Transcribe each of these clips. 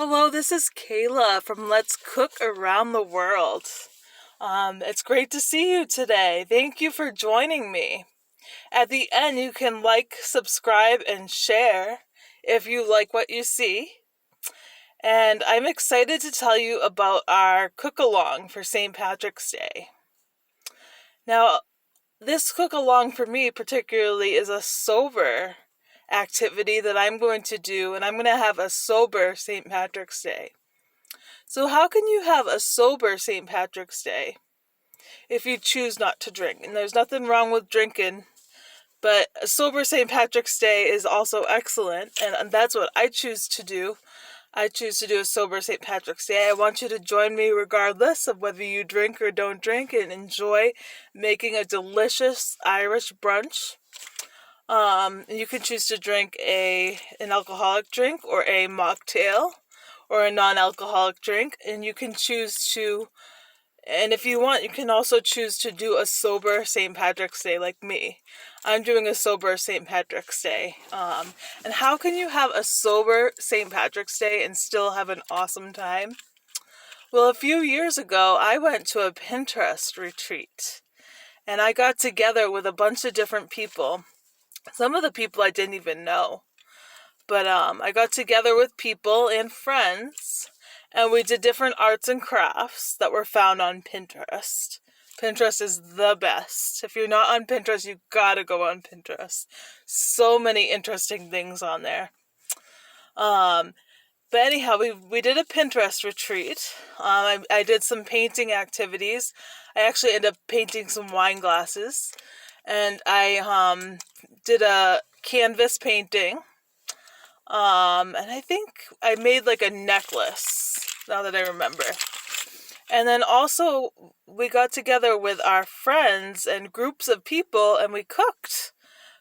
Hello, this is Kayla from Let's Cook Around the World. It's great to see you today. Thank you for joining me. At the end, you can like, subscribe, and share if you like what you see. And I'm excited to tell you about our cook-along for St. Patrick's Day. Now, this cook-along for me particularly is a sober activity that I'm going to do, and I'm going to have a sober St. Patrick's Day. So how can you have a sober St. Patrick's Day if you choose not to drink? And there's nothing wrong with drinking, but a sober St. Patrick's Day is also excellent, and that's what I choose to do. I choose to do a sober St. Patrick's Day. I want you to join me regardless of whether you drink or don't drink and enjoy making a delicious Irish brunch. You can choose to drink an alcoholic drink or a mocktail or a non-alcoholic drink, and you can choose to, and if you want, you can also choose to do a sober St. Patrick's Day like me. I'm doing a sober St. Patrick's Day. And how can you have a sober St. Patrick's Day and still have an awesome time? Well, a few years ago, I went to a Pinterest retreat, and I got together with a bunch of different people. Some of the people I didn't even know. But I got together with people and friends, and we did different arts and crafts that were found on Pinterest. Pinterest is the best. If you're not on Pinterest, you gotta go on Pinterest. So many interesting things on there. But anyhow, we did a Pinterest retreat. I did some painting activities. I actually ended up painting some wine glasses. And I did a canvas painting. And I think I made like a necklace, now that I remember. And then also we got together with our friends and groups of people and we cooked.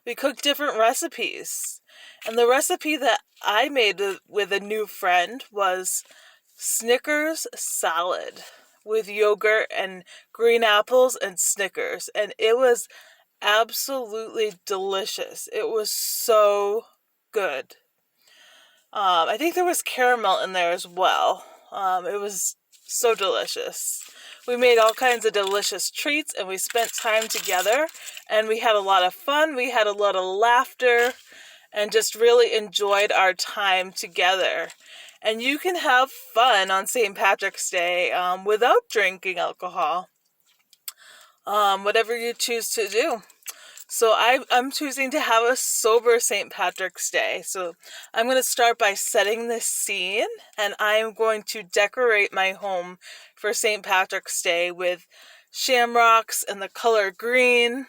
We cooked different recipes. And the recipe that I made with a new friend was Snickers salad with yogurt and green apples and Snickers. And it was absolutely delicious. It was so good. I think there was caramel in there as well. It was so delicious. We made all kinds of delicious treats and we spent time together and we had a lot of fun. We had a lot of laughter and just really enjoyed our time together. And you can have fun on St. Patrick's Day without drinking alcohol. Whatever you choose to do. So I'm choosing to have a sober St. Patrick's Day. So I'm going to start by setting the scene, and I'm going to decorate my home for St. Patrick's Day with shamrocks and the color green,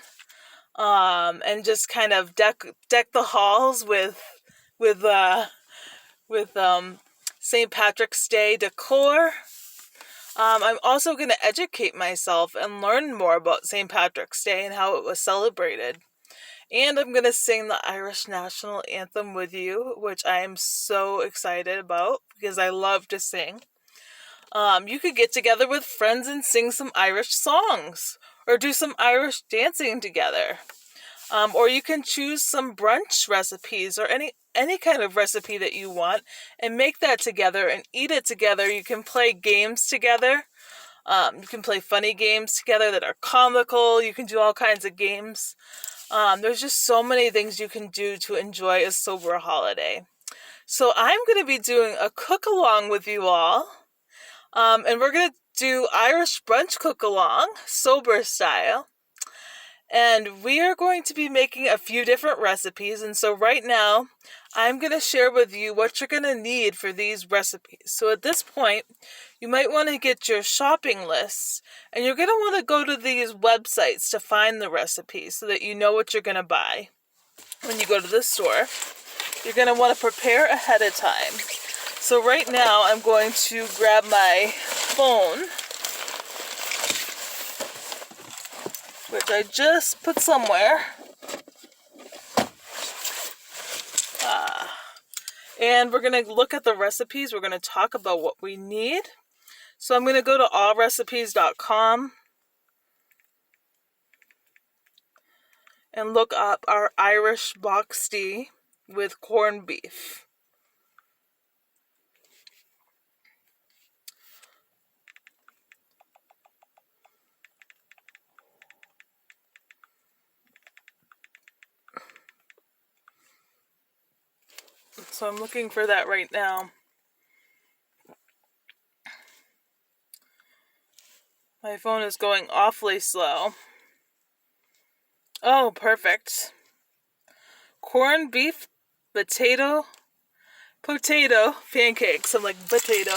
and just kind of deck the halls with St. Patrick's Day decor. I'm also going to educate myself and learn more about St. Patrick's Day and how it was celebrated. And I'm going to sing the Irish National Anthem with you, which I am so excited about because I love to sing. You could get together with friends and sing some Irish songs or do some Irish dancing together. Or you can choose some brunch recipes or any kind of recipe that you want and make that together and eat it together. You can play games together. You can play funny games together that are comical. You can do all kinds of games. There's just so many things you can do to enjoy a sober holiday. So I'm going to be doing a cook-along with you all. And we're going to do Irish brunch cook-along, sober style. And we are going to be making a few different recipes. And so right now, I'm going to share with you what you're going to need for these recipes. So at this point, you might want to get your shopping lists. And you're going to want to go to these websites to find the recipes so that you know what you're going to buy when you go to the store. You're going to want to prepare ahead of time. So right now, I'm going to grab my phone, which I just put somewhere. And we're going to look at the recipes. We're going to talk about what we need. So I'm going to go to allrecipes.com and look up our Irish boxty with corned beef. So I'm looking for that right now. My phone is going awfully slow. Oh, perfect. Corned beef, potato pancakes. I'm like, potato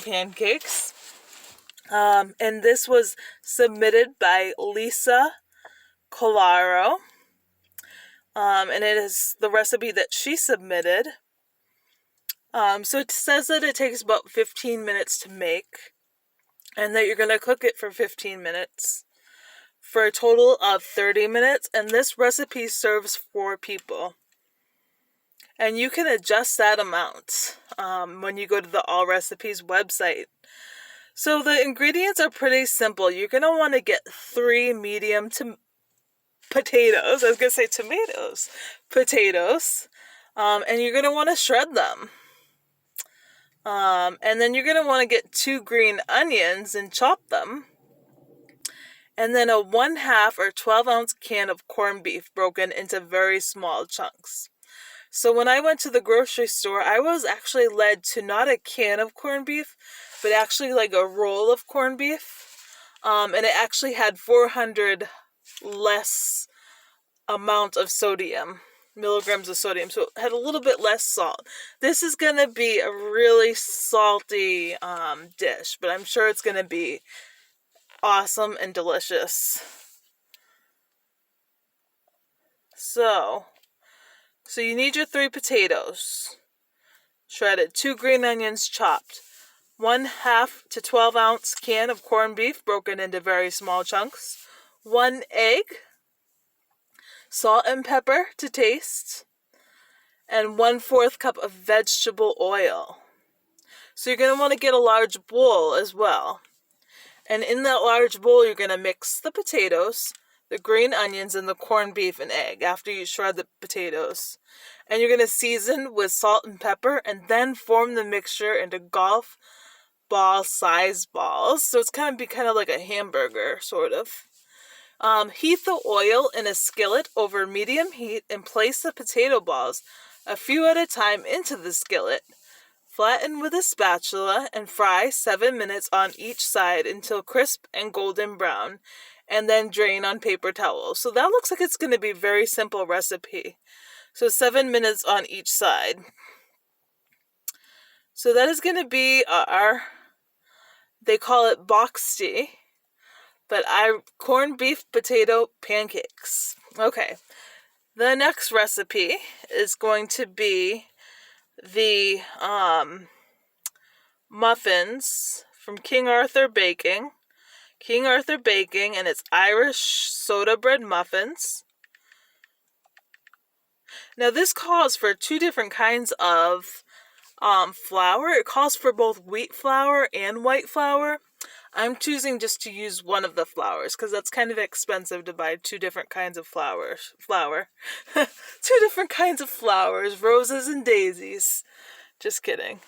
pancakes. And this was submitted by Lisa Colaro. And it is the recipe that she submitted. So it says that it takes about 15 minutes to make, and that you're going to cook it for 15 minutes for a total of 30 minutes. And this recipe serves 4 people. And you can adjust that amount when you go to the All Recipes website. So the ingredients are pretty simple. You're going to want to get 3 medium potatoes. I was going to say tomatoes. Potatoes. And you're going to want to shred them. And then you're going to want to get 2 green onions and chop them. And then a 1/2 or 12-ounce can of corned beef broken into very small chunks. So when I went to the grocery store, I was actually led to not a can of corned beef, but actually like a roll of corned beef. And it actually had 400 less amount of sodium, milligrams of sodium. So it had a little bit less salt. This is going to be a really salty dish, but I'm sure it's going to be awesome and delicious. So you need your 3 potatoes shredded, 2 green onions chopped, 1/2 to 12-ounce can of corned beef broken into very small chunks, 1 egg, salt and pepper to taste, and 1/4 cup of vegetable oil. So you're going to want to get a large bowl as well. And in that large bowl, you're going to mix the potatoes, the green onions, and the corned beef and egg after you shred the potatoes. And you're going to season with salt and pepper and then form the mixture into golf ball size balls. So it's kind of like a hamburger, sort of. Heat the oil in a skillet over medium heat and place the potato balls a few at a time into the skillet. Flatten with a spatula and fry 7 minutes on each side until crisp and golden brown, and then drain on paper towel. So that looks like it's going to be a very simple recipe. So 7 minutes on each side. So that is going to be they call it boxty, but corned beef potato pancakes. Okay. The next recipe is going to be the muffins from King Arthur Baking. And it's Irish soda bread muffins. Now this calls for 2 different kinds of flour. It calls for both wheat flour and white flour. I'm choosing just to use one of the flours because that's kind of expensive to buy 2 different kinds of flour. 2 different kinds of flowers, roses and daisies. Just kidding.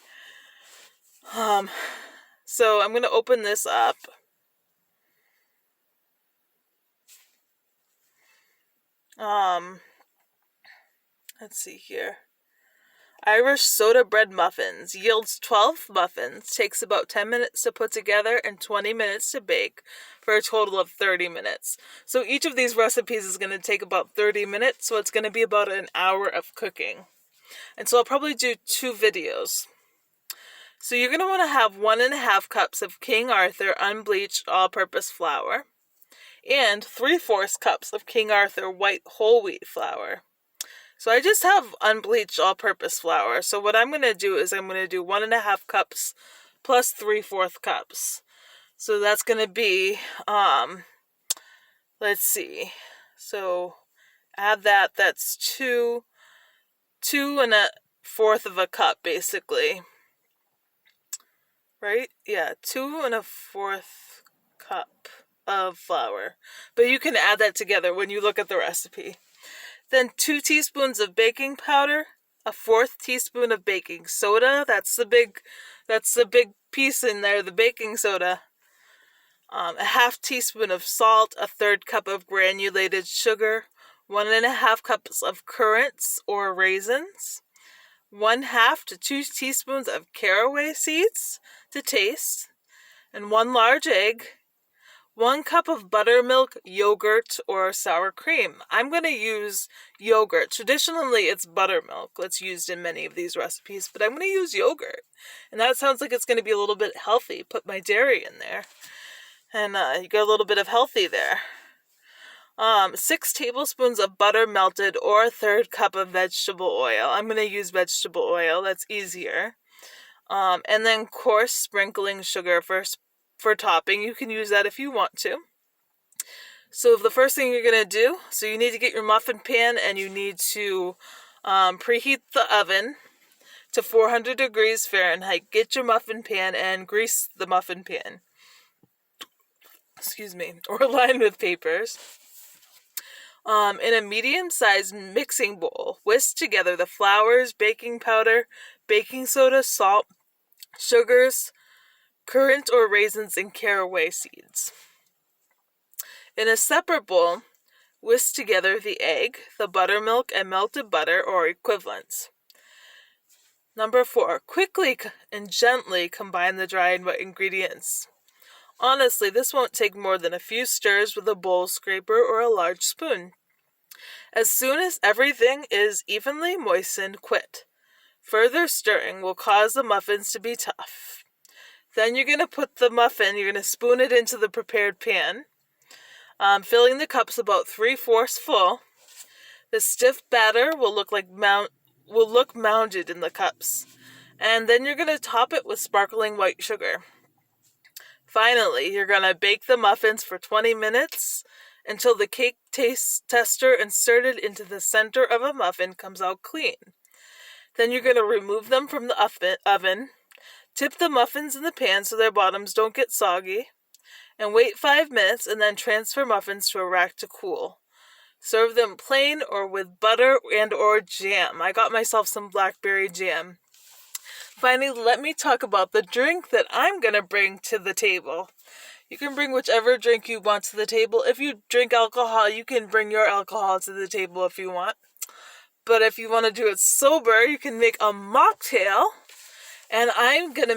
So I'm going to open this up. Let's see here. Irish soda bread muffins yields 12 muffins, takes about 10 minutes to put together and 20 minutes to bake for a total of 30 minutes. So each of these recipes is going to take about 30 minutes, so it's going to be about an hour of cooking. And so I'll probably do 2 videos. So you're going to want to have 1.5 cups of King Arthur unbleached all-purpose flour and 3/4 cups of King Arthur white whole wheat flour. So I just have unbleached all-purpose flour. So what I'm going to do is I'm going to do 1.5 cups plus 3/4 cups. So that's going to be, let's see. So add that. That's 2 1/4 of a cup, basically. Right? Yeah, 2 1/4 cup of flour. But you can add that together when you look at the recipe. Then 2 teaspoons of baking powder, a 1/4 teaspoon of baking soda. That's the big piece in there, the baking soda. A 1/2 teaspoon of salt, a 1/3 cup of granulated sugar, 1.5 cups of currants or raisins, 1/2 to 2 teaspoons of caraway seeds to taste, and 1 large egg, 1 cup of buttermilk, yogurt, or sour cream. I'm going to use yogurt. Traditionally, it's buttermilk that's used in many of these recipes, but I'm going to use yogurt. And that sounds like it's going to be a little bit healthy. Put my dairy in there, and you get a little bit of healthy there. 6 tablespoons of butter melted, or a 1/3 cup of vegetable oil. I'm going to use vegetable oil. That's easier. And then coarse sprinkling sugar for topping. You can use that if you want to. So the first thing you're going to do, so you need to get your muffin pan, and you need to preheat the oven to 400 degrees Fahrenheit. Get your muffin pan and grease the muffin pan. Or line with papers. In a medium-sized mixing bowl, whisk together the flours, baking powder, baking soda, salt, sugars, currant or raisins, and caraway seeds. In a separate bowl, whisk together the egg, the buttermilk, and melted butter or equivalents. Number 4, quickly and gently combine the dry and wet ingredients. Honestly, this won't take more than a few stirs with a bowl scraper or a large spoon. As soon as everything is evenly moistened, quit. Further stirring will cause the muffins to be tough. Then you're going to put the muffin, you're going to spoon it into the prepared pan, filling the cups about 3/4 full. The stiff batter will look mounded in the cups. And then you're going to top it with sparkling white sugar. Finally, you're going to bake the muffins for 20 minutes until the cake taste tester inserted into the center of a muffin comes out clean. Then you're going to remove them from the oven, tip the muffins in the pan so their bottoms don't get soggy, and wait 5 minutes, and then transfer muffins to a rack to cool. Serve them plain or with butter and or jam. I got myself some blackberry jam. Finally, let me talk about the drink that I'm going to bring to the table. You can bring whichever drink you want to the table. If you drink alcohol, you can bring your alcohol to the table if you want. But if you want to do it sober, you can make a mocktail. And I'm going to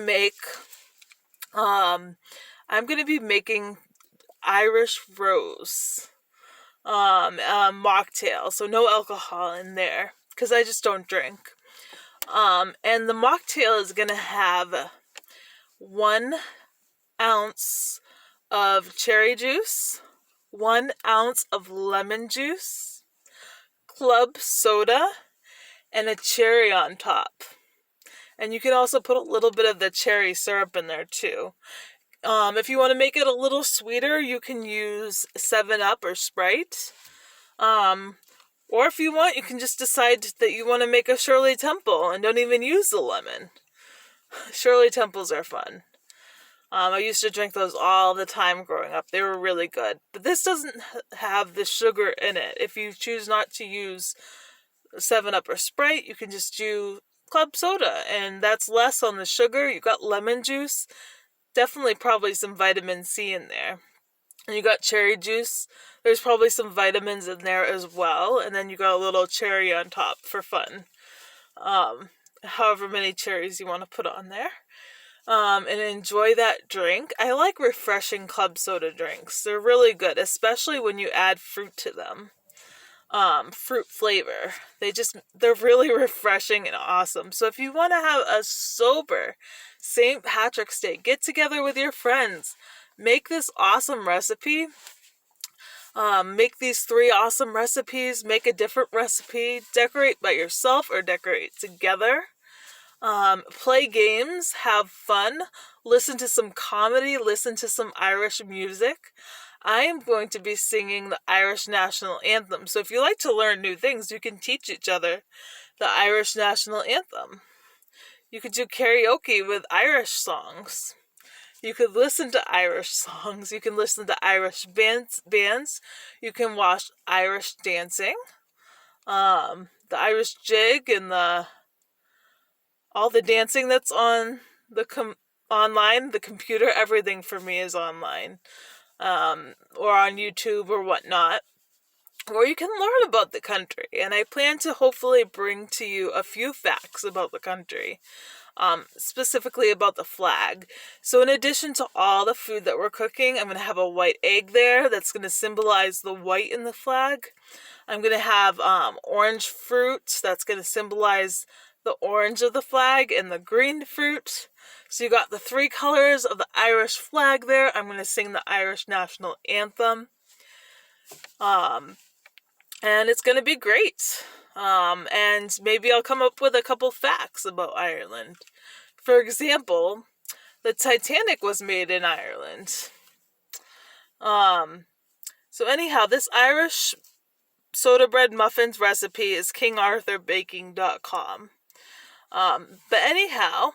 be making Irish Rose mocktail. So no alcohol in there, because I just don't drink. And the mocktail is going to have 1 ounce of cherry juice, 1 ounce of lemon juice, club soda, and a cherry on top. And you can also put a little bit of the cherry syrup in there too. If you want to make it a little sweeter, you can use 7-Up or Sprite. Or if you want, you can just decide that you want to make a Shirley Temple and don't even use the lemon. Shirley Temples are fun. I used to drink those all the time growing up. They were really good. But this doesn't have the sugar in it. If you choose not to use 7-Up or Sprite, you can just do club soda, and that's less on the sugar. You got lemon juice, definitely probably some vitamin C in there. And you got cherry juice. There's probably some vitamins in there as well. And then you got a little cherry on top for fun. However many cherries you want to put on there. And enjoy that drink. I like refreshing club soda drinks. They're really good, especially when you add fruit to them. Fruit flavor. They're really refreshing and awesome. So if you want to have a sober St. Patrick's Day get together with your friends, make this awesome recipe. Make these 3 awesome recipes. Make a different recipe. Decorate by yourself or decorate together. Play games. Have fun. Listen to some comedy. Listen to some Irish music. I am going to be singing the Irish National Anthem. So if you like to learn new things, you can teach each other the Irish National Anthem. You could do karaoke with Irish songs. You could listen to Irish songs. You can listen to Irish bands. You can watch Irish dancing. The Irish jig and all the dancing that's on online, the computer, everything for me is online. Or on YouTube or whatnot. where you can learn about the country. And I plan to hopefully bring to you a few facts about the country, specifically about the flag. So in addition to all the food that we're cooking, I'm going to have a white egg there that's going to symbolize the white in the flag. I'm going to have orange fruit that's going to symbolize the orange of the flag and the green fruit. So you got the three colors of the Irish flag there. I'm going to sing the Irish national anthem. And it's going to be great. And maybe I'll come up with a couple facts about Ireland. For example, the Titanic was made in Ireland. So anyhow, this Irish soda bread muffins recipe is kingarthurbaking.com. But anyhow,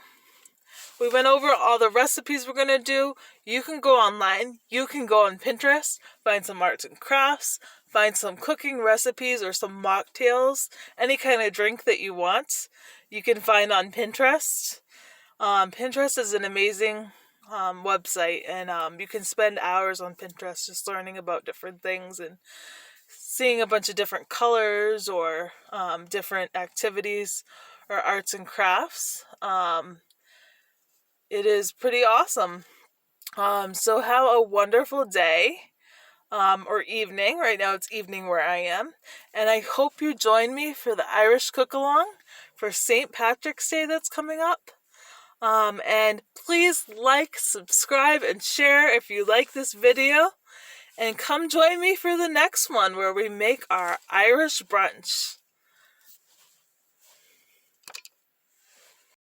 we went over all the recipes we're going to do. You can go online. You can go on Pinterest, find some arts and crafts, find some cooking recipes or some mocktails, any kind of drink that you want. You can find on Pinterest. Pinterest is an amazing website, and you can spend hours on Pinterest just learning about different things and seeing a bunch of different colors or different activities or arts and crafts. It is pretty awesome. So have a wonderful day or evening. Right now it's evening where I am. And I hope you join me for the Irish cook-along for St. Patrick's Day that's coming up. And please like, subscribe, and share if you like this video. And come join me for the next one where we make our Irish brunch.